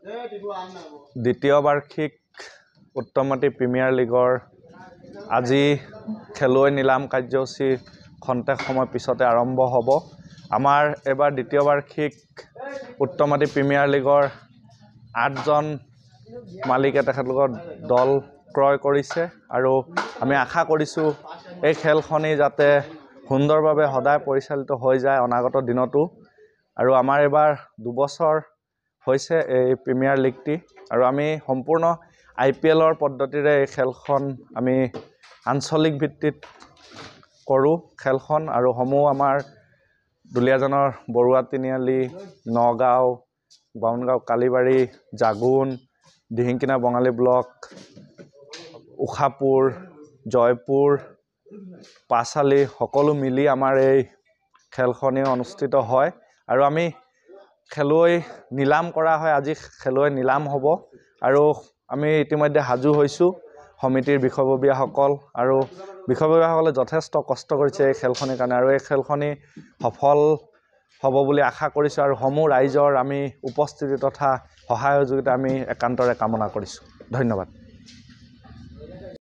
দ্বিতীয় বাৰ্ষিক উত্তমতী প্ৰিমিয়াৰ লীগৰ আজি খেলুৱৈ নিলাম কাৰ্যসূচী খন্তেক সময় পিছতে আৰম্ভ হ'ব। আমাৰ এবাৰ দ্বিতীয় বাৰ্ষিক উত্তমতী প্ৰিমিয়াৰ লীগৰ 8জন মালিকে তেখেতলোকৰ দল ক্ৰয় কৰিছে আৰু আমি আশা কৰিছোঁ এই খেলখনি যাতে সুন্দৰভাৱে সদায় পৰিচালিত হৈ যায় অনাগত দিনতো। আৰু আমাৰ এবাৰ 2 বছৰ হৈছে এই প্ৰিমিয়াৰ লীগটি আৰু আমি সম্পূৰ্ণ IPLৰ পদ্ধতিৰে এই খেলখন আমি আঞ্চলিক ভিত্তিত কৰোঁ খেলখন আৰু সমূহ আমাৰ দুলীয়াজানৰ বৰুৱা তিনিআলি, নগাঁও, বামুণগাঁও, কালিবাৰী, জাগুন, দিহিংকিনা বঙালী ব্লক, উষাপুৰ, জয়পুৰ, পাঁচালি সকলো মিলি আমাৰ এই খেলখনি অনুষ্ঠিত হয় আৰু আমি খেলুৱৈ নিলাম কৰা হয়। আজি খেলুৱৈ নিলাম হ'ব আৰু আমি ইতিমধ্যে সাজু হৈছোঁ সমিতিৰ বিষয়ববীয়াসকল আৰু বিষয়ববীয়াসকলে যথেষ্ট কষ্ট কৰিছে এই খেলখনিৰ কাৰণে আৰু এই খেলখনি সফল হ'ব বুলি আশা কৰিছোঁ আৰু সমূহ ৰাইজৰ আমি উপস্থিতি তথা সহায় সহযোগিতা আমি একান্তৰে কামনা কৰিছোঁ। ধন্যবাদ।